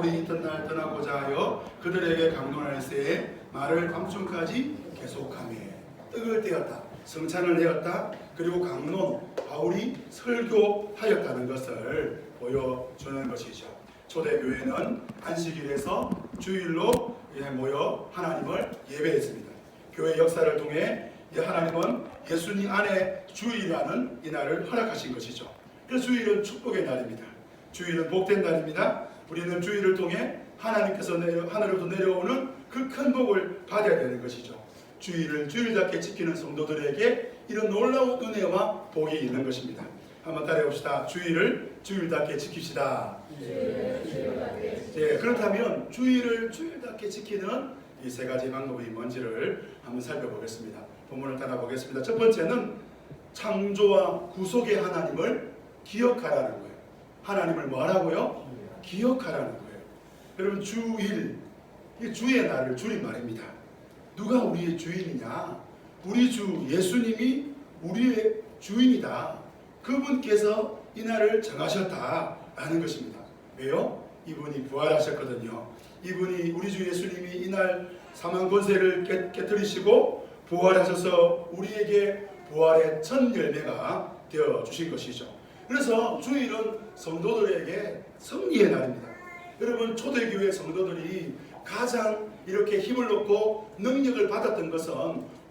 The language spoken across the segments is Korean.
바울이 이튿날 떠나고자 하여 그들에게 강론할새에 말을 밤중까지 계속하며 떡을 떼었다, 성찬을 내었다, 그리고 강론 바울이 설교하였다는 것을 보여주는 것이죠. 초대교회는 안식일에서 주일로 모여 하나님을 예배했습니다. 교회 역사를 통해 하나님은 예수님 안에 주일이라는 이 날을 허락하신 것이죠. 그래서 주일은 축복의 날입니다. 주일은 복된 날입니다. 우리는 주일을 통해 하나님께서 하늘로부터 내려오는 그 큰 복을 받아야 되는 것이죠. 주일을 주일답게 지키는 성도들에게 이런 놀라운 은혜와 복이 있는 것입니다. 한번 따라해 봅시다. 주일을 주일답게 지킵시다. 그렇다면 주일을 주일답게 지키는 이 세 가지 방법이 뭔지를 한번 살펴보겠습니다. 본문을 따라 보겠습니다. 첫 번째는 창조와 구속의 하나님을 기억하라는 거예요. 하나님을 뭐하라고요? 기억하라는 거예요. 여러분, 주일, 이 주의 날을 줄임말입니다. 누가 우리의 주인이냐? 우리 주 예수님이 우리의 주인이다. 그분께서 이 날을 정하셨다라는 것입니다. 왜요? 이분이 부활하셨거든요. 이분이, 우리 주 예수님이 이날 사망 권세를 깨뜨리시고 부활하셔서 우리에게 부활의 첫 열매가 되어 주신 것이죠. 그래서 주일은 성도들에게 승리의 날입니다. 여러분, 초대교회 성도들이 가장 이렇게 힘을 얻고 능력을 받았던 것은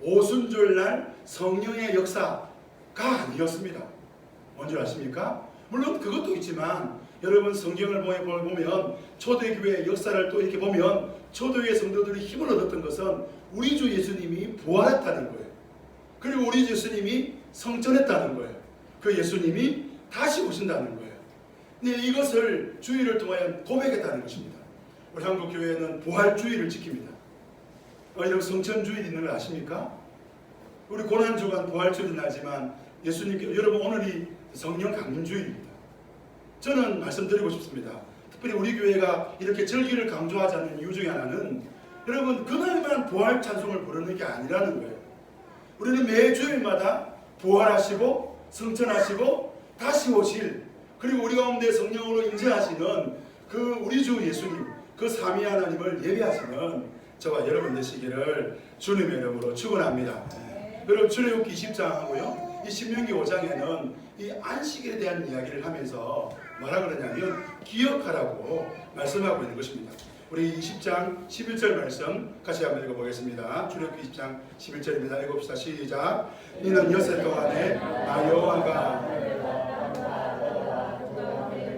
오순절날 성령의 역사가 아니었습니다. 뭔지 아십니까? 물론 그것도 있지만 여러분, 성경을 보면 초대교회의 역사를 또 이렇게 보면 초대교회 성도들이 힘을 얻었던 것은 우리 주 예수님이 부활했다는 거예요. 그리고 우리 주 예수님이 성전했다는 거예요. 그 예수님이 다시 오신다는 거예요. 근데 이것을 주일을 통하여 고백했다는 것입니다. 우리 한국 교회는 부활주일을 지킵니다. 여러분, 성천주일 있는 걸 아십니까? 우리 고난주간 부활주일이 나지만 예수님께, 여러분, 오늘이 성령 강림주일입니다. 저는 말씀드리고 싶습니다. 특별히 우리 교회가 이렇게 절기를 강조하지 않는 이유 중에 하나는 여러분, 그날만 부활 찬송을 부르는 게 아니라는 거예요. 우리는 매 주일마다 부활하시고 성천하시고 다시 오실, 그리고 우리 가운데 성령으로 임재하시는 그 우리 주 예수님, 그 삼위 하나님을 예배하시는 저와 여러분 되시기를 주님의 이름으로 축원합니다. 여러분, 출애굽기 20장하고요, 이 신명기 5장에는 이 안식일에 대한 이야기를 하면서 뭐라 그러냐면 기억하라고 말씀하고 있는 것입니다. 우리 20장 11절 말씀 같이 한번 읽어보겠습니다. 출애굽기 20장 11절입니다. 읽읍시다. 시작. 이는 여섯 동안에 나 여호와가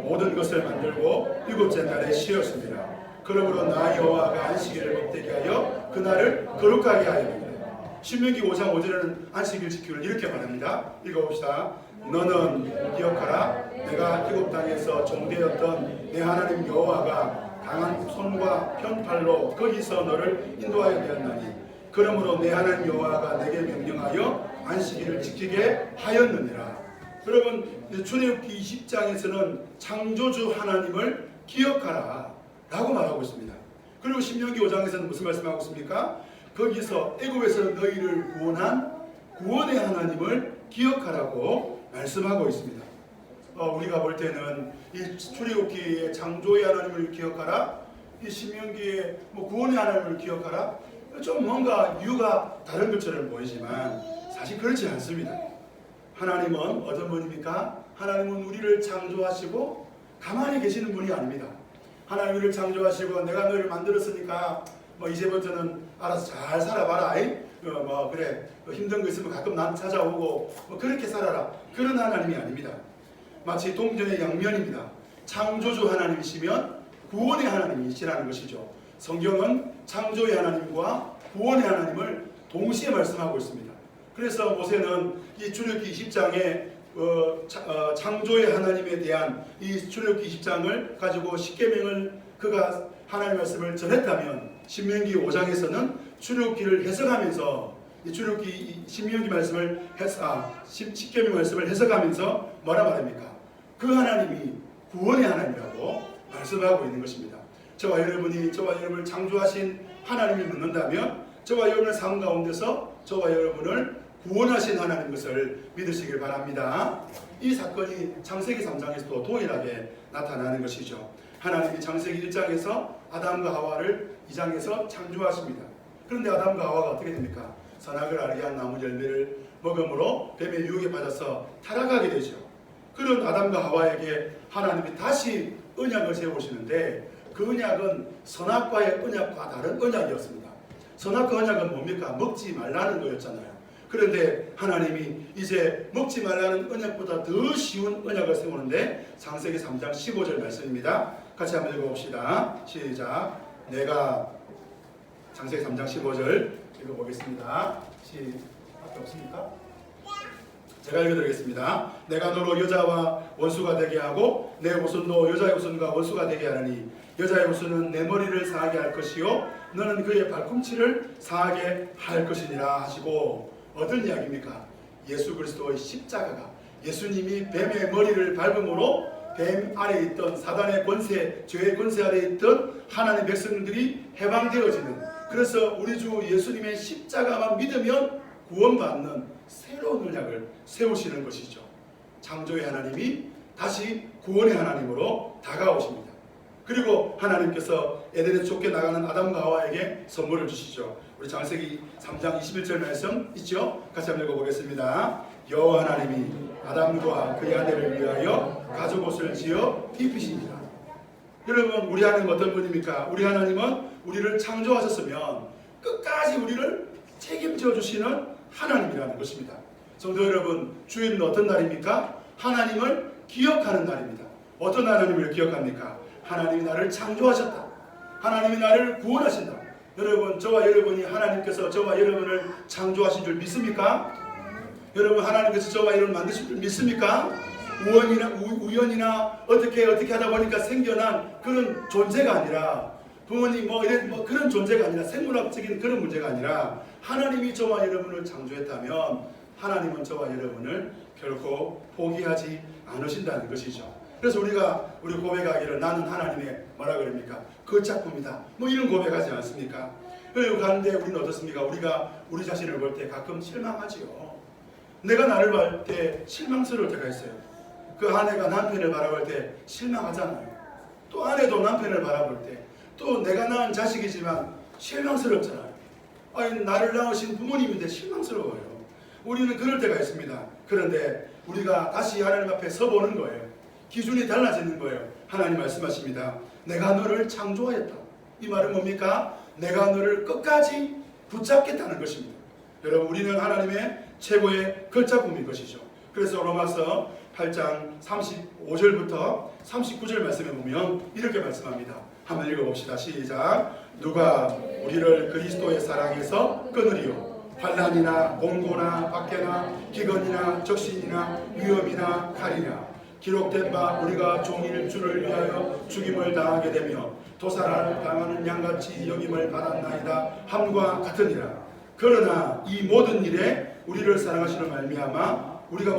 모든 것을 만들고 일곱째 날에 쉬었습니다. 그러므로 나 여호와가 안식일을 복되게 하여 그날을 거룩하게 하였느니라. 신명기 5장 5절에는 안식일 지키기를 이렇게 말합니다. 읽어봅시다. 너는 기억하라. 내가 애굽 땅에서 종되었던 내 하나님 여호와가 강한 손과 편팔로 거기서 너를 인도하여 되었나니 그러므로 내 하나님 여호와가 내게 명령하여 안식일을 지키게 하였느니라. 여러분, 출애굽기 20장에서는 창조주 하나님을 기억하라 라고 말하고 있습니다. 그리고 신명기 5장에서는 무슨 말씀하고 있습니까? 거기서 애굽에서 너희를 구원한 구원의 하나님을 기억하라고 말씀하고 있습니다. 우리가 볼 때는 이 출애굽기의 창조의 하나님을 기억하라, 이 신명기의 구원의 하나님을 기억하라, 좀 뭔가 이유가 다른 것처럼 보이지만 사실 그렇지 않습니다. 하나님은 어떤 분입니까? 하나님은 우리를 창조하시고 가만히 계시는 분이 아닙니다. 하나님 우리를 창조하시고 내가 너희를 만들었으니까 이제부터는 알아서 잘 살아봐라. 그래, 힘든 거 있으면 가끔 난 찾아오고 그렇게 살아라. 그런 하나님이 아닙니다. 마치 동전의 양면입니다. 창조주 하나님이시면 구원의 하나님이시라는 것이죠. 성경은 창조의 하나님과 구원의 하나님을 동시에 말씀하고 있습니다. 그래서 모세는 이 출애굽기 20장에 창조의 하나님에 대한 이 출애굽기 20장을 가지고 십계명을 그가 하나님의 말씀을 전했다면 신명기 5장에서는 출애굽기를 해석하면서 이 출애굽기 신명기 말씀을 십계명 말씀을 해석하면서 뭐라 말합니까? 그 하나님이 구원의 하나님이라고 말씀하고 있는 것입니다. 저와 여러분을 창조하신 하나님을 믿는다면 저와 여러분의 삶 가운데서 저와 여러분을 구원하신 하나님 것을 믿으시길 바랍니다. 이 사건이 창세기 3장에서도 동일하게 나타나는 것이죠. 하나님이 창세기 1장에서 아담과 하와를 2장에서 창조하십니다. 그런데 아담과 하와가 어떻게 됩니까? 선악을 알게 한 나무 열매를 먹음으로 뱀의 유혹에 빠져서 타락하게 되죠. 그런 아담과 하와에게 하나님이 다시 언약을 세우시는데 그 언약은 선악과의 언약과 다른 언약이었습니다. 선악과 언약은 뭡니까? 먹지 말라는 거였잖아요. 그런데 하나님이 이제 먹지 말라는 언약보다 더 쉬운 언약을 세우는데 창세기 3장 15절 말씀입니다. 같이 한번 읽어봅시다. 시작. 내가 창세기 3장 15절 읽어보겠습니다. 앞에 없습니까? 제가 읽어드리겠습니다. 내가 너로 여자와 원수가 되게 하고 내 후손도 여자의 후손과 원수가 되게 하느니 여자의 후손은 내 머리를 상하게 할 것이요 너는 그의 발꿈치를 상하게 할 것이니라 하시고, 어떤 이야기입니까? 예수 그리스도의 십자가가, 예수님이 뱀의 머리를 밟음으로 뱀 아래에 있던 사단의 권세, 죄의 권세 아래에 있던 하나님의 백성들이 해방되어지는, 그래서 우리 주 예수님의 십자가만 믿으면 구원받는 새로운 언약을 세우시는 것이죠. 창조의 하나님이 다시 구원의 하나님으로 다가오십니다. 그리고 하나님께서 에덴에 쫓겨나가는 아담과 하와에게 선물을 주시죠. 우리 창세기 3장 21절 말씀 있죠? 같이 한번 읽어보겠습니다. 여호와 하나님이 아담과 그의 아내를 위하여 가죽 옷을 지어 입히시니라. 여러분, 우리 하나님은 어떤 분입니까? 우리 하나님은 우리를 창조하셨으면 끝까지 우리를 책임져 주시는 하나님이라는 것입니다. 성도 여러분, 주일은 어떤 날입니까? 하나님을 기억하는 날입니다. 어떤 하나님을 기억합니까? 하나님이 나를 창조하셨다. 하나님이 나를 구원하신다. 여러분, 저와 여러분이 하나님께서 저와 여러분을 창조하신 줄 믿습니까? 여러분, 하나님께서 저와 여러분을 만드신 줄 믿습니까? 우연이나 어떻게 하다 보니까 생겨난 그런 존재가 아니라, 부모님 그런 존재가 아니라, 생물학적인 그런 문제가 아니라 하나님이 저와 여러분을 창조했다면 하나님은 저와 여러분을 결코 포기하지 않으신다는 것이죠. 그래서 우리 고백하기를 나는 하나님의 뭐라 그럽니까? 그 작품이다. 이런 고백하지 않습니까? 그런데 우리는 어떻습니까? 우리가 우리 자신을 볼 때 가끔 실망하지요. 내가 나를 볼 때 실망스러울 때가 있어요. 그 아내가 남편을 바라볼 때 실망하잖아요. 또 아내도 남편을 바라볼 때, 또 내가 낳은 자식이지만 실망스럽잖아요. 아니, 나를 낳으신 부모님인데 실망스러워요. 우리는 그럴 때가 있습니다. 그런데 우리가 다시 하나님 앞에 서보는 거예요. 기준이 달라지는 거예요. 하나님 말씀하십니다. 내가 너를 창조하였다. 이 말은 뭡니까? 내가 너를 끝까지 붙잡겠다는 것입니다. 여러분, 우리는 하나님의 최고의 걸작품인 것이죠. 그래서 로마서 8장 35절부터 39절 말씀에 보면 이렇게 말씀합니다. 한번 읽어봅시다. 시작. 누가 우리를 그리스도의 사랑에서 끊으리요? 환난이나 공고나 박해나 기근이나 적신이나 위험이나 칼이나 기록된 바 우리가 종일 주를 위하여 죽임을 당하게 되며 도살을 당하는 양같이 여김을 받았나이다 함과 같으니라. 그러나 이 모든 일에 우리를 사랑하시는 말미암아 우리가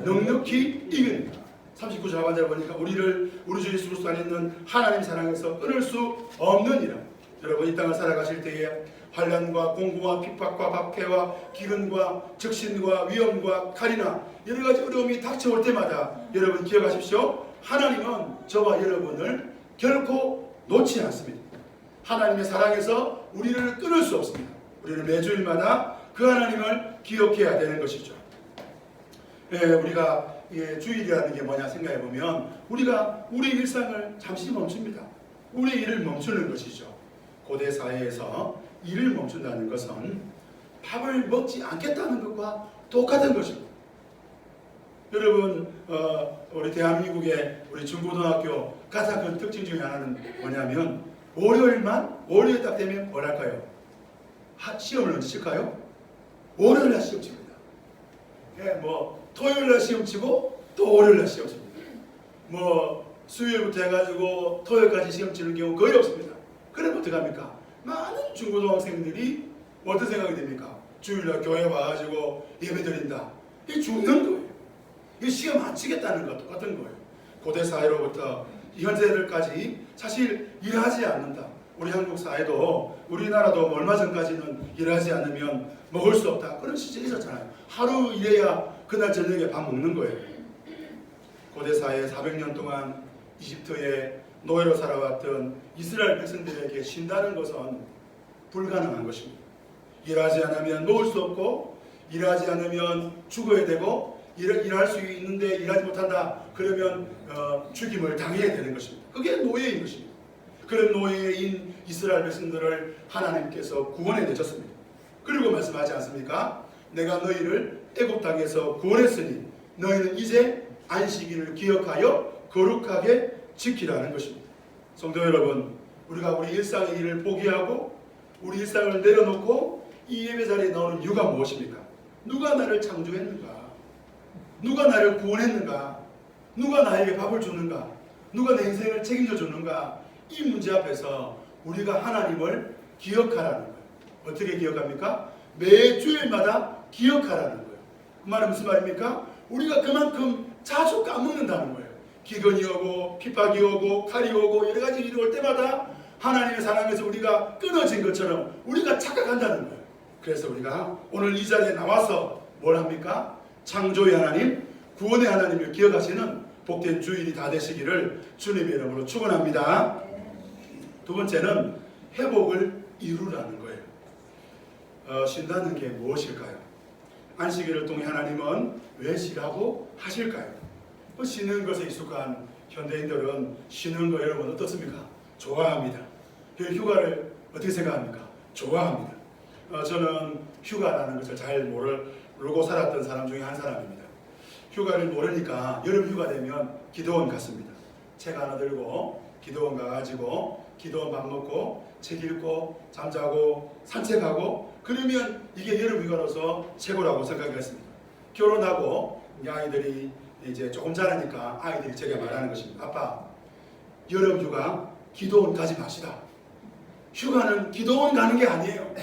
넉넉히 이깁니다. 39절 하반절에 보니까 우리 주 예수 그리스도 안에 있는 하나님 사랑에서 끊을 수 없느니라. 여러분, 이 땅을 살아가실 때에 환난과 공고와 핍박과 박해와 기근과 적신과 위험과 칼이나 여러 가지 어려움이 닥쳐올 때마다 여러분 기억하십시오. 하나님은 저와 여러분을 결코 놓지 않습니다. 하나님의 사랑에서 우리를 끊을 수 없습니다. 우리는 매주일마다 그 하나님을 기억해야 되는 것이죠. 우리가 주일이라는 게 뭐냐 생각해 보면 우리가 우리 일상을 잠시 멈춥니다. 우리 일을 멈추는 것이죠. 고대 사회에서 일을 멈춘다는 것은 밥을 먹지 않겠다는 것과 똑같은 것입니다. 여러분, 우리 대한민국의 우리 중고등학교 가장 큰 특징 중에 하나는 뭐냐면 월요일 딱 되면 뭐랄까요? 시험을 언제 칠까요? 월요일날 시험 칩니다. 토요일날 시험 치고 또 월요일날 시험 칩니다. 수요일부터 해가지고 토요일까지 시험 치는 경우 거의 없습니다. 그럼 어떡합니까? 많은 중고등학생들이 어떤 생각이 됩니까? 주일날 교회 와가지고 예배 드린다. 이 죽는 거예요. 이 시험 안 치겠다는 것과 똑같은 거예요. 고대 사회로부터 현재들까지 사실 일하지 않는다. 우리 한국 사회도 우리나라도 얼마 전까지는 일하지 않으면 먹을 수 없다. 그런 시절이 있었잖아요. 하루 일해야 그날 저녁에 밥 먹는 거예요. 고대 사회 400년 동안 이집트의 노예로 살아왔던 이스라엘 백성들에게 쉰다는 것은 불가능한 것입니다. 일하지 않으면 먹을 수 없고, 일하지 않으면 죽어야 되고, 일할 수 있는데 일하지 못한다 그러면 죽임을 당해야 되는 것입니다. 그게 노예인 것입니다. 그런 노예인 이스라엘 백성들을 하나님께서 구원해 내셨습니다. 그리고 말씀하지 않습니까? 내가 너희를 애굽 땅에서 구원했으니 너희는 이제 안식일을 기억하여 거룩하게 지키라는 것입니다. 성도 여러분, 우리가 우리 일상의 일을 포기하고 우리 일상을 내려놓고 이 예배 자리에 나오는 이유가 무엇입니까? 누가 나를 창조했는가? 누가 나를 구원했는가? 누가 나에게 밥을 주는가? 누가 내 인생을 책임져 주는가? 이 문제 앞에서 우리가 하나님을 기억하라는 거예요. 어떻게 기억합니까? 매 주일마다 기억하라는 거예요. 그 말은 무슨 말입니까? 우리가 그만큼 자주 까먹는다는 거예요. 기근이 오고 핍박이 오고 칼이 오고 여러 가지 일이 올 때마다 하나님의 사랑에서 우리가 끊어진 것처럼 우리가 착각한다는 거예요. 그래서 우리가 오늘 이 자리에 나와서 뭘 합니까? 창조의 하나님, 구원의 하나님을 기억하시는 복된 주일이 다 되시기를 주님의 이름으로 축원합니다. 두 번째는 회복을 이루라는 거예요. 쉰다는 게 무엇일까요? 안식일을 통해 하나님은 왜 쉬라고 하실까요? 쉬는 것에 익숙한 현대인들은 쉬는 거 여러분 어떻습니까? 좋아합니다. 휴가를 어떻게 생각합니까? 좋아합니다. 저는 휴가라는 것을 잘 모르고 살았던 사람 중에 한 사람입니다. 휴가를 모르니까 여름 휴가 되면 기도원 갔습니다. 책 하나 들고 기도원 가가지고 기도원 밥 먹고 책 읽고 잠자고 산책하고 그러면 이게 여름 휴가로서 최고라고 생각했습니다. 결혼하고 아이들이 이제 조금 자라니까 아이들이 제게 말하는 것입니다. 아빠, 여름 휴가 기도원 가지 마시다. 휴가는 기도원 가는 게 아니에요.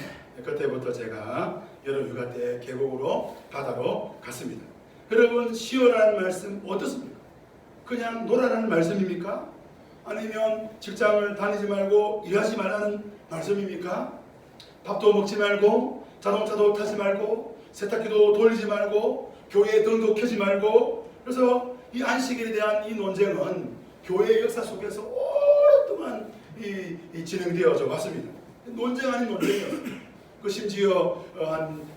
그때부터 제가 여름 휴가 때 계곡으로 바다로 갔습니다. 여러분, 쉬어라는 말씀 어떻습니까? 그냥 놀아라는 말씀입니까? 아니면 직장을 다니지 말고 일하지 말라는 말씀입니까? 밥도 먹지 말고 자동차도 타지 말고 세탁기도 돌리지 말고 교회에 등도 켜지 말고. 그래서 이 안식일에 대한 이 논쟁은 교회의 역사 속에서 오랫동안 진행되어져 왔습니다. 논쟁 아닌 논쟁이었어요. 그 심지어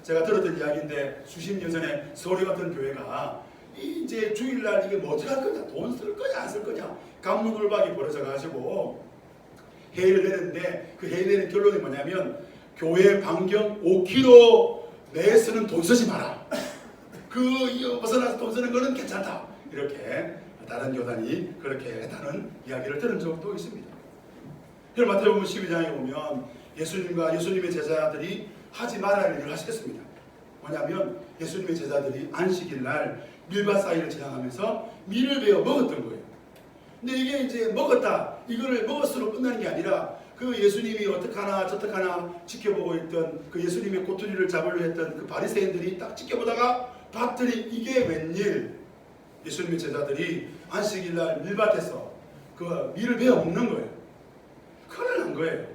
제가 들었던 이야기인데 수십 년 전에 서울에 갔던 교회가 이제 주일날 이게 뭐 어떻게 할 거냐, 돈 쓸 거냐 안 쓸 거냐 갑문을박이 벌어져 가지고 회의를 내는데 그 회의 내는 결론이 뭐냐면 교회 반경 5km 내에서는 돈 쓰지 마라. 그 벗어나서 돈 쓰는 거는 괜찮다. 이렇게 다른 교단이 그렇게 했다는 이야기를 들은 적도 있습니다. 그럼 마태복음 12장에 보면 예수님과 예수님의 제자들이 하지 말아야 할 일을 하셨습니다. 뭐냐면 예수님의 제자들이 안식일 날 밀밭 사이를 지나가면서 밀을 베어 먹었던 거예요. 근데 이게 이제 먹었다, 이거를 먹었으로 끝나는 게 아니라 그 예수님이 어떡하나 저떡하나 지켜보고 있던 그 예수님의 꼬투리를 잡으려 했던 그 바리새인들이 딱 지켜보다가 봤더니 이게 웬일, 예수님의 제자들이 안식일 날 밀밭에서 그 밀을 베어 먹는 거예요. 큰일 난 거예요.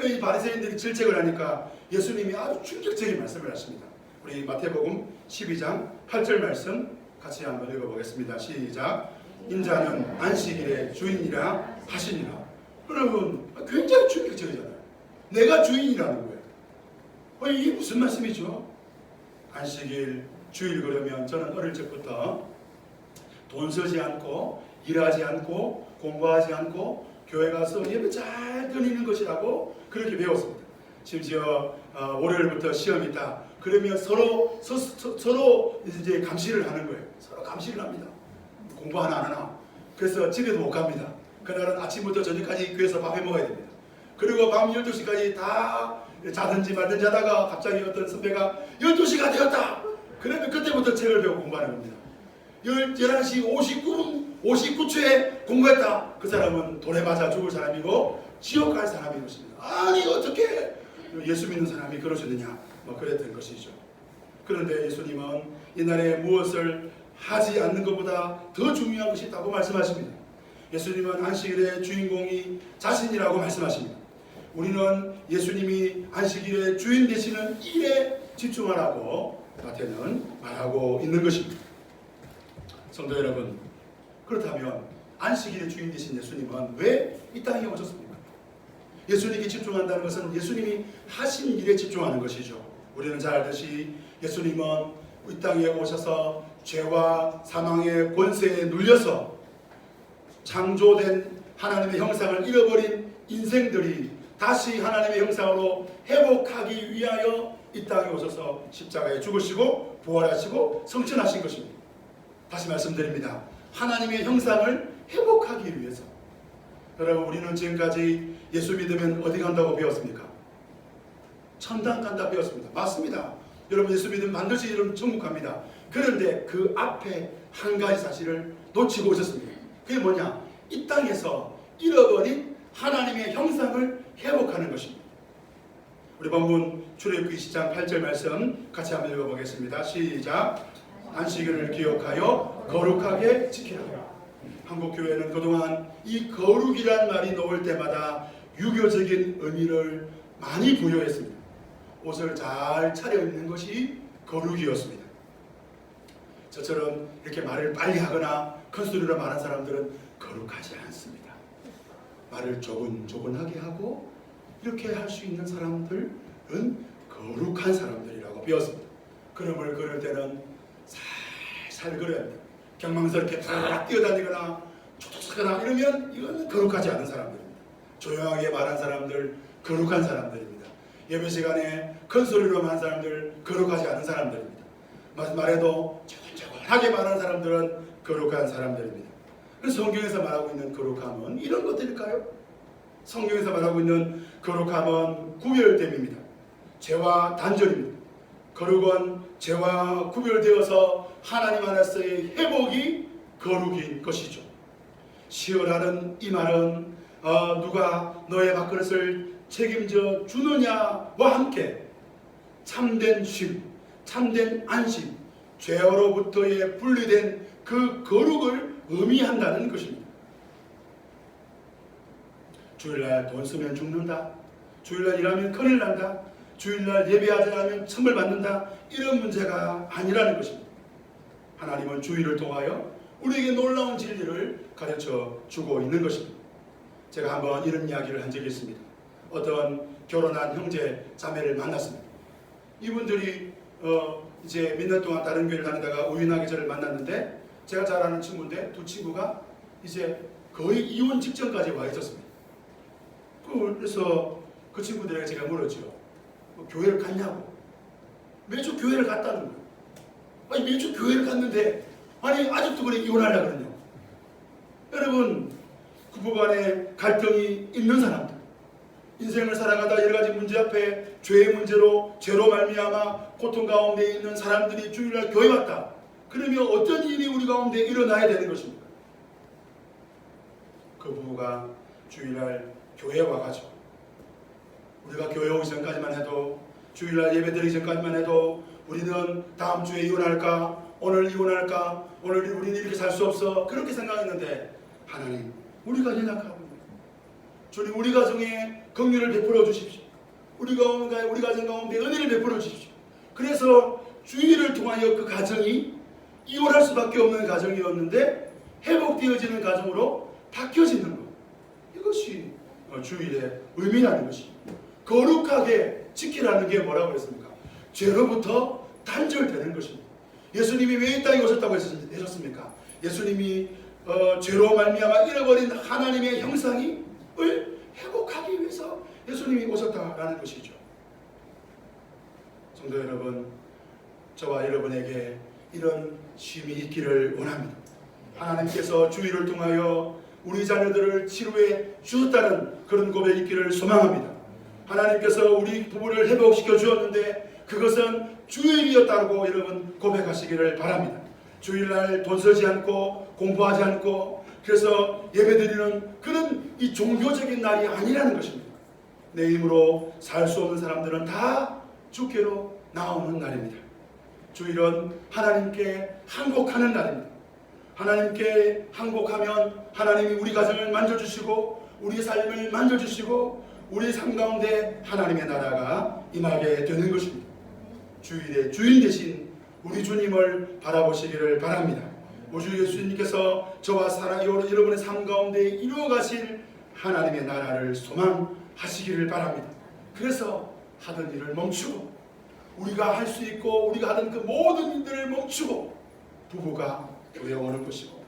이 바리새인들이 질책을 하니까 예수님이 아주 충격적인 말씀을 하십니다. 우리 마태복음 12장 8절 말씀 같이 한번 읽어보겠습니다. 시작. 인자는 안식일의 주인이라 하시니라. 여러분, 굉장히 충격적이잖아요. 내가 주인이라는 거예요. 이게 무슨 말씀이죠? 안식일, 주일 그러면 저는 어릴 적부터 돈 쓰지 않고 일하지 않고 공부하지 않고 교회 가서 예배 잘 드리는 것이라고 그렇게 배웠습니다. 심지어 월요일부터 시험이 있다. 그러면 서로 이제 감시를 하는 거예요. 서로 감시를 합니다. 공부 하나 안 하나. 그래서 집에도 못 갑니다. 그날은 아침부터 저녁까지 교회에서 밥해 먹어야 됩니다. 그리고 밤 12시까지 다 자든지 말든지 하다가 갑자기 어떤 선배가 12시가 되었다. 그러면 그때부터 책을 배우고 공부하는 겁니다. 11시 59초에 공부했다. 그 사람은 돌에 맞아 죽을 사람이고 지옥 갈 사람인 것입니다. 아니 어떻게 예수 믿는 사람이 그럴 수 있느냐, 그랬던 것이죠. 그런데 예수님은 이날에 무엇을 하지 않는 것보다 더 중요한 것이 있다고 말씀하십니다. 예수님은 안식일의 주인공이 자신이라고 말씀하십니다. 우리는 예수님이 안식일의 주인 되시는 일에 집중하라고 마태는 말하고 있는 것입니다. 성도 여러분, 그렇다면 안식일의 주인 되신 예수님은 왜 이 땅에 오셨습니까? 예수님께 집중한다는 것은 예수님이 하신 일에 집중하는 것이죠. 우리는 잘 알듯이 예수님은 이 땅에 오셔서 죄와 사망의 권세에 눌려서 창조된 하나님의 형상을 잃어버린 인생들이 다시 하나님의 형상으로 회복하기 위하여 이 땅에 오셔서 십자가에 죽으시고 부활하시고 성천하신 것입니다. 다시 말씀드립니다. 하나님의 형상을 회복하기 위해서. 여러분, 우리는 지금까지 예수 믿으면 어디 간다고 배웠습니까? 천당 간다 배웠습니다. 맞습니다. 여러분, 예수 믿으면 반드시 여러분 천국 갑니다. 그런데 그 앞에 한 가지 사실을 놓치고 오셨습니다. 그게 뭐냐? 이 땅에서 잃어버린 하나님의 형상을 회복하는 것입니다. 우리 본문 출애굽기 20장 8절 말씀 같이 한번 읽어보겠습니다. 시작. 안식일을 기억하여 거룩하게 지키라. 한국 교회는 그동안 이 거룩이란 말이 나올 때마다 유교적인 의미를 많이 부여했습니다. 옷을 잘 차려입는 것이 거룩이었습니다. 저처럼 이렇게 말을 빨리 하거나 큰 소리로 말한 사람들은 거룩하지 않습니다. 말을 조근조근하게 하고 이렇게 할 수 있는 사람들은 거룩한 사람들이라고 배웠습니다. 걸음을 걸을 때는 살살 걸어야 합니다. 경망스럽게 탁 뛰어다니거나 촉촉하거나 이러면 이건 거룩하지 않은 사람들입니다. 조용하게 말한 사람들 거룩한 사람들입니다. 예배 시간에 큰 소리로 말하는 사람들 거룩하지 않은 사람들입니다. 말해도 조근조근하게 말하는 사람들은 거룩한 사람들입니다. 그래서 성경에서 말하고 있는 거룩함은 이런 것들일까요? 성경에서 말하고 있는 거룩함은 구별됨입니다. 죄와 단절입니다. 거룩은 죄와 구별되어서 하나님 안에서의 회복이 거룩인 것이죠. 시어라는 이 말은 누가 너의 밥그릇을 책임져 주느냐와 함께 참된 쉼, 참된 안심, 죄로부터의 분리된 그 거룩을 의미한다는 것입니다. 주일날 돈 쓰면 죽는다, 주일날 일하면 큰일 난다, 주일날 예배하지 않으면 천벌 받는다, 이런 문제가 아니라는 것입니다. 하나님은 주일을 통하여 우리에게 놀라운 진리를 가르쳐 주고 있는 것입니다. 제가 한번 이런 이야기를 한 적이 있습니다. 어떤 결혼한 형제 자매를 만났습니다. 이분들이 이제 몇 년 동안 다른 교회를 다니다가 우연하게 저를 만났는데, 제가 잘 아는 친구인데 두 친구가 이제 거의 이혼 직전까지 와 있었습니다. 그래서 그 친구들에게 제가 물었죠. 교회를 갔냐고. 매주 교회를 갔다는 거예요. 아니, 매주 교회를 갔는데 아니 아직도 그래 이혼하려고 그러냐. 여러분, 그 부부간에 갈등이 있는 사람들, 인생을 살아가다 여러 가지 문제 앞에 죄의 문제로 죄로 말미암아 고통 가운데 있는 사람들이 주일날 교회 왔다. 그러면 어떤 일이 우리 가운데 일어나야 되는 것입니까? 그 부부가 주일날 교회에 와가지고, 우리가 교회 오기 전까지만 해도, 주일날 예배 드리기 전까지만 해도 우리는 다음 주에 이혼할까, 오늘 이혼할까, 오늘 우리는 이렇게 살 수 없어, 그렇게 생각했는데, 하나님, 우리가 연약하고 주님, 우리 가정에 긍휼을 베풀어 주십시오. 우리 가정 가운데 은혜를 베풀어 주십시오. 그래서 주일을 통하여 그 가정이 이혼할 수밖에 없는 가정이었는데 회복되어지는 가정으로 바뀌어지는 것, 이것이 주일의 의미라는 것입니다. 거룩하게 지키라는 게 뭐라고 했습니까? 죄로부터 단절되는 것입니다. 예수님이 왜 이 땅에 오셨다고 하셨습니까? 예수님이 죄로 말미암아 잃어버린 하나님의 형상을 회복하기 위해서 예수님이 오셨다라는 것이죠. 성도 여러분, 저와 여러분에게 이런 쉼이 있기를 원합니다. 하나님께서 주일을 통하여 우리 자녀들을 치료해 주셨다는 그런 고백이 있기를 소망합니다. 하나님께서 우리 부부를 회복시켜 주었는데 그것은 주일이었다고 여러분 고백하시기를 바랍니다. 주일날 돈 쓰지 않고 공부하지 않고 그래서 예배드리는 그런 이 종교적인 날이 아니라는 것입니다. 내 힘으로 살 수 없는 사람들은 다 주께로 나오는 날입니다. 주일은 하나님께 항복하는 날입니다. 하나님께 항복하면 하나님이 우리 가정을 만져주시고 우리 삶을 만져주시고 우리 삶 가운데 하나님의 나라가 임하게 되는 것입니다. 주일의 주인 되신 우리 주님을 바라보시기를 바랍니다. 우주 예수님께서 저와 여러분의 삶 가운데 이루어가실 하나님의 나라를 소망하시기를 바랍니다. 그래서 하던 일을 멈추고 우리가 할 수 있고 우리가 하던 그 모든 일들을 멈추고 부부가 교회 오는 것이고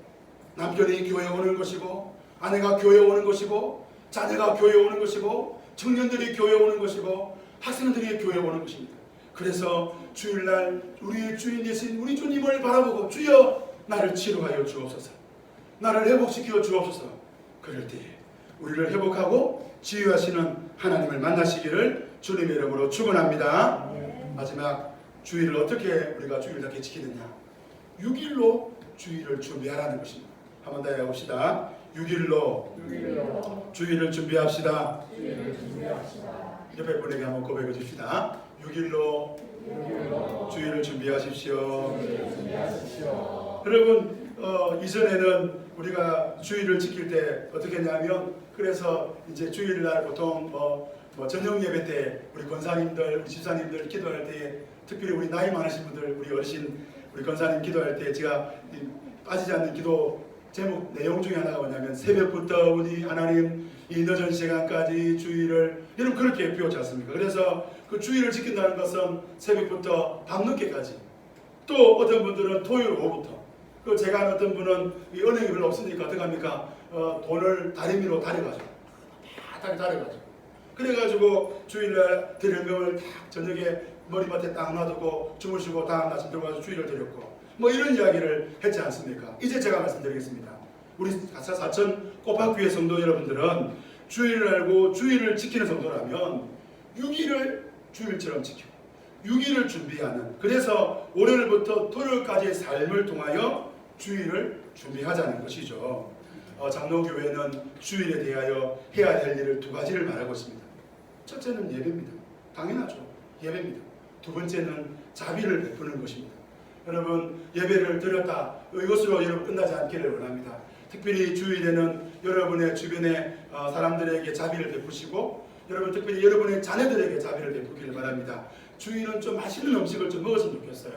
남편이 교회 오는 것이고 아내가 교회 오는 것이고 자녀가 교회 오는 것이고 청년들이 교회 오는 것이고 학생들이 교회 오는 것입니다. 그래서 주일날 우리의 주인 되신 우리 주님을 바라보고 주여 나를 치료하여 주옵소서, 나를 회복시켜 주옵소서. 그럴 때에 우리를 회복하고 치유하시는 하나님을 만나시기를 주님의 이름으로 축원합니다. 마지막 주일을 어떻게 우리가 주일답게 지키느냐? 6일로 주일을 준비하라는 것입니다. 한번 더 해봅시다. 6일로 주일을 준비합시다. 옆에 분에게 한번 고백해 줍시다. 6일로 주일을 준비하십시오. 여러분 이전에는 우리가 주일을 지킬 때 어떻게 했냐면 그래서 이제 주일날 보통 저녁 예배 때 우리 권사님들, 우리 집사님들 기도할 때 특별히 우리 나이 많으신 분들, 우리 어르신, 우리 권사님 기도할 때 제가 빠지지 않는 기도 제목 내용 중에 하나가 뭐냐면 새벽부터 우리 하나님 이 늦은 시간까지 주일을 여러분 그렇게 배웠지 않습니까? 그래서 그 주일을 지킨다는 것은 새벽부터 밤늦게까지 또 어떤 분들은 토요일 오후부터 그 제가 아는 어떤 분은 이 은행이 별로 없으니까 어떻게 합니까? 돈을 다리미로 다려가지고 다려가지고 그래가지고 주일날 드릴 딱 저녁에 머리맡에 딱 놔두고 주무시고 다음 아침 들어가서 주일을 드렸고 뭐 이런 이야기를 했지 않습니까? 이제 제가 말씀드리겠습니다. 우리 사천 꼬박교회 성도 여러분들은 주일을 알고 주일을 지키는 성도라면 6일을 주일처럼 지키고 6일을 준비하는, 그래서 월요일부터 토요일까지의 삶을 통하여 주일을 준비하자는 것이죠. 장로교회는 주일에 대하여 해야 될 일을 두 가지를 말하고 있습니다. 첫째는 예배입니다. 당연하죠. 예배입니다. 두 번째는 자비를 베푸는 것입니다. 여러분 예배를 드렸다 이것으로 여러분 끝나지 않기를 원합니다. 특별히 주일에는 여러분의 주변의 사람들에게 자비를 베푸시고 여러분 특별히 여러분의 자녀들에게 자비를 베푸기를 바랍니다. 주일은 좀 맛있는 음식을 좀 먹었으면 좋겠어요.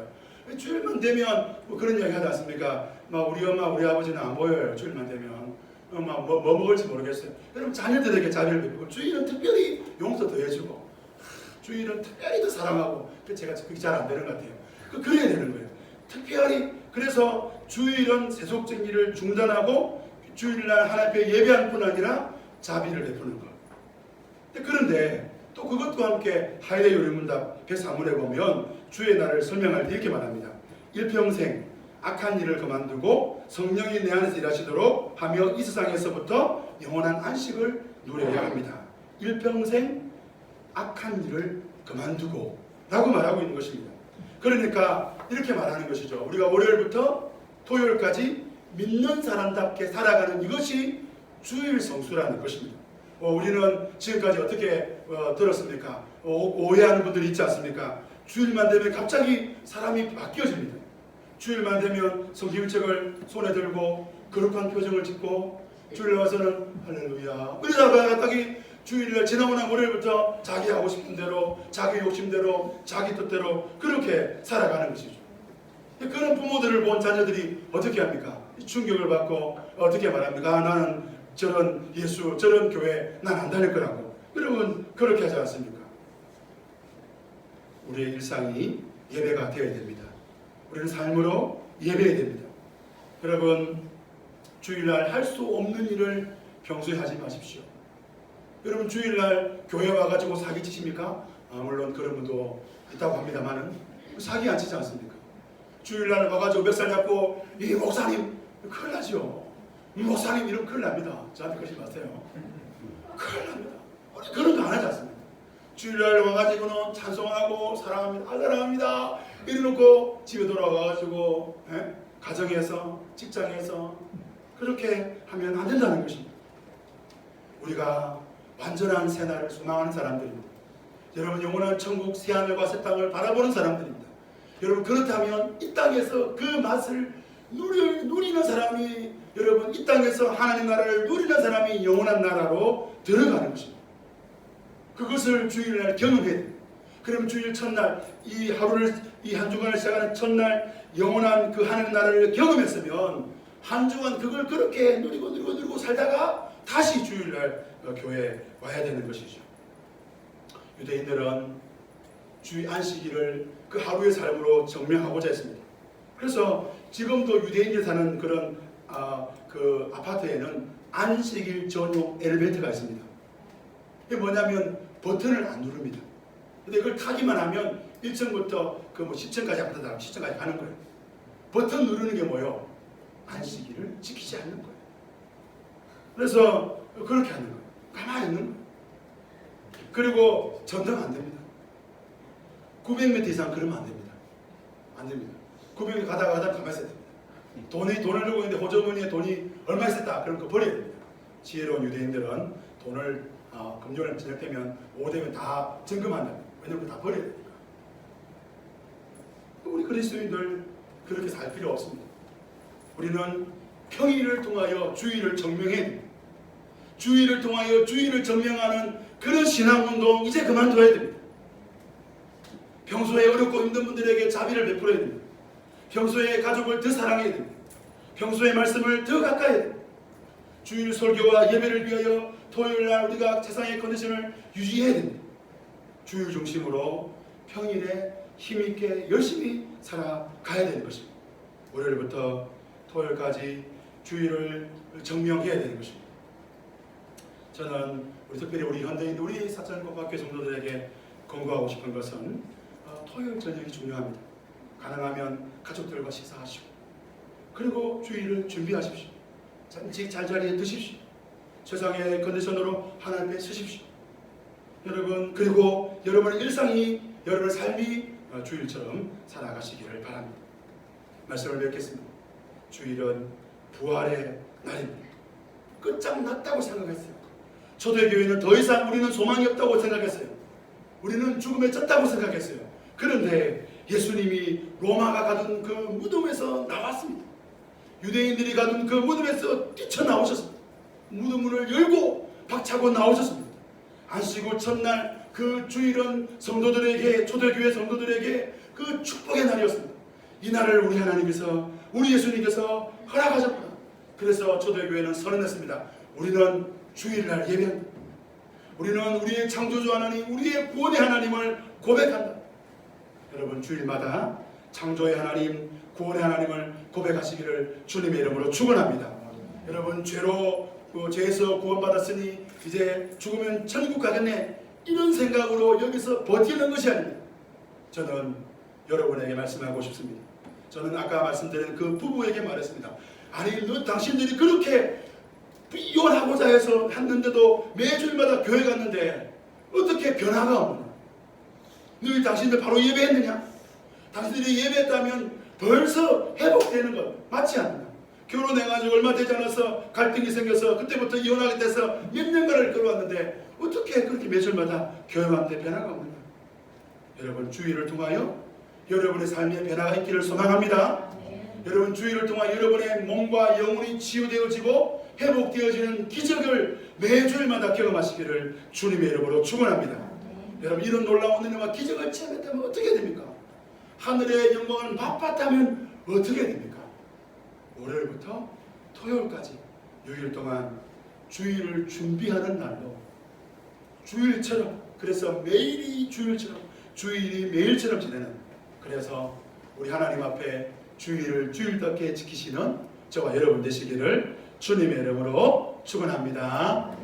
주일만 되면 뭐 그런 이야기 하지 않습니까? 우리 엄마 우리 아버지는 안 보여요. 주일만 되면 뭐 먹을지 모르겠어요. 여러분 자녀들에게 자비를 베푸고 주일은 특별히 용서 더 해주고 주일은 특별히 더 사랑하고 제가 그게 잘 안 되는 것 같아요. 그래야 되는 거예요. 특별히 그래서 주일은 세속적인 일을 중단하고 주일날 하나님 앞에 예배할 뿐 아니라 자비를 베푸는 것. 그런데 또 그것과 함께 하이데 요리문답 103문에 보면 주의 날을 설명할 때 이렇게 말합니다. 일평생 악한 일을 그만두고 성령이 내 안에서 일하시도록 하며 이 세상에서부터 영원한 안식을 누려야 합니다. 일평생 악한 일을 그만두고 라고 말하고 있는 것입니다. 그러니까 이렇게 말하는 것이죠. 우리가 월요일부터 토요일까지 믿는 사람답게 살아가는 이것이 주일 성수라는 것입니다. 우리는 지금까지 어떻게 들었습니까? 오해하는 분들이 있지 않습니까? 주일만 되면 갑자기 사람이 바뀌어집니다. 주일만 되면 성경책을 손에 들고 거룩한 표정을 짓고 주일 와서는 할렐루야 이러다가 갑자기 주일날 지나고 난 월요일부터 자기 하고 싶은 대로 자기 욕심대로 자기 뜻대로 그렇게 살아가는 것이죠. 그런 부모들을 본 자녀들이 어떻게 합니까? 충격을 받고 어떻게 말합니까? 나는 저런 예수 저런 교회 난 안 다닐 거라고. 여러분 그렇게 하지 않습니까? 우리의 일상이 예배가 되어야 됩니다. 우리는 삶으로 예배해야 됩니다. 여러분 주일날 할 수 없는 일을 평소에 하지 마십시오. 여러분 주일날 교회 와가지고 사기 치십니까? 물론 그런 분도 있다고 합니다만은 사기 안 치지 않습니까? 주일날 와가지고 멱살 잡고 이 목사님 큰일 나죠. 목사님 이러면 큰일 납니다. 저한테 그러지 마세요. 큰일 납니다. 그런 거 안 하지 않습니까? 주일날 와가지고는 찬송하고 사랑합니다. 사랑합니다. 이래놓고 집에 돌아와가지고 가정에서 직장에서 그렇게 하면 안 된다는 것입니다. 우리가 완전한 새날을 소망하는 사람들입니다. 여러분 영원한 천국 새하늘과 새 땅을 바라보는 사람들입니다. 여러분 그렇다면 이 땅에서 그 맛을 누리는 사람이 여러분 이 땅에서 하나님 나라를 누리는 사람이 영원한 나라로 들어가는 것입니다. 그것을 주일날 경험해야 됩니다. 그럼 주일 첫날 이 하루를 이 한 주간을 시작하는 첫날 영원한 그 하늘 나라를 경험했으면 한 주간 그걸 그렇게 누리고 살다가 다시 주일날 교회에 와야 되는 것이죠. 유대인들은 주의 안식일을 그 하루의 삶으로 증명하고자 했습니다. 그래서 지금도 유대인들이 사는 그런 그 아파트에는 안식일 전용 엘리베이터가 있습니다. 이게 뭐냐면 버튼을 안 누릅니다. 근데 그걸 타기만 하면 1층부터 그 10층까지 아파트다 10층까지 가는 거예요. 버튼 누르는 게 뭐예요? 안식일을 지키지 않는 거예요. 그래서 그렇게 하는 거예요. 가만히 있는 거예요. 그리고 전등 안 됩니다. 900m 이상 그러면 안 됩니다. 안 됩니다. 900m 가다가 가만히 있어야 됩니다. 돈을 주고 있는데 호주머니에 돈이 얼마 있었다. 그럼 그거 버려야 됩니다. 지혜로운 유대인들은 돈을 금요일 저녁 되면 오후 되면 다 점검한다. 왜냐면 다 버려야 되니까. 우리 그리스도인들 그렇게 살 필요 없습니다. 우리는 평일을 통하여 주일을 증명해야 됩니다. 주일을 통하여 주일을 증명하는 그런 신앙운동 이제 그만둬야 됩니다. 평소에 어렵고 힘든 분들에게 자비를 베풀어야 됩니다. 평소에 가족을 더 사랑해야 됩니다. 평소에 말씀을 더 가까이 해야 됩니다. 주일 설교와 예배를 위하여 토요일날 우리가 세상의 컨디션을 유지해야 됩니다. 주일 중심으로 평일에 힘있게 열심히 살아가야 되는 것입니다. 월요일부터 토요일까지 주일을 증명해야 되는 것입니다. 저는 특별히 우리 현대인 우리 사천국학교 성도들에게 권고하고 싶은 것은 토요일 저녁이 중요합니다. 가능하면 가족들과 식사하시고 그리고 주일을 준비하십시오. 잘자리에 드십시오. 세상의 컨디션으로 하나님 앞에 서십시오. 여러분 그리고 여러분의 일상이 여러분의 삶이 주일처럼 살아가시기를 바랍니다. 말씀을 맺겠습니다. 주일은 부활의 날입니다. 끝장났다고 생각했어요. 초대교회는 더 이상 우리는 소망이 없다고 생각했어요. 우리는 죽음에 졌다고 생각했어요. 그런데 예수님이 로마가 가둔 그 무덤에서 나왔습니다. 유대인들이 가둔 그 무덤에서 뛰쳐나오셨습니다. 무덤문을 열고 박차고 나오셨습니다. 안식일 첫날 그 주일은 성도들에게 초대교회 성도들에게 그 축복의 날이었습니다. 이 날을 우리 하나님께서 우리 예수님께서 허락하셨구나. 그래서 초대교회는 선언했습니다. 우리는 주일날 예배한다. 우리는 우리의 창조주 하나님, 우리의 구원의 하나님을 고백한다. 여러분 주일마다 창조의 하나님, 구원의 하나님을 고백하시기를 주님의 이름으로 축원합니다. 여러분 죄에서 구원받았으니 이제 죽으면 천국 가겠네 이런 생각으로 여기서 버티는 것이 아닙니다. 저는 여러분에게 말씀하고 싶습니다. 저는 아까 말씀드린 그 부부에게 말했습니다. 아니 당신들이 그렇게 이혼하고자 해서 했는데도 매주일마다 교회 갔는데 어떻게 변화가 없느냐? 너희 당신들 바로 예배했느냐? 당신들이 예배했다면 벌써 회복되는 것 맞지 않느냐? 결혼해가지고 얼마 되지 않아서 갈등이 생겨서 그때부터 이혼하게 돼서 몇 년간을 끌어왔는데 어떻게 그렇게 매주일마다 교회 왔는데 변화가 없느냐? 여러분 주일을 통하여 여러분의 삶에 변화가 있기를 소망합니다. 여러분 주일을 통하여 여러분의 몸과 영혼이 치유되어지고 회복되어지는 기적을 매주일마다 경험하시기를 주님의 이름으로 축원합니다. 여러분 이런 놀라운 은혜와 기적을 체험했다면 어떻게 됩니까? 하늘의 영광을 맛봤다면 어떻게 됩니까? 월요일부터 토요일까지 6일 동안 주일을 준비하는 날로 주일처럼 그래서 매일이 주일처럼 주일이 매일처럼 지내는 그래서 우리 하나님 앞에 주일을 주일답게 지키시는 저와 여러분 되시기를 주님의 이름으로 축원합니다.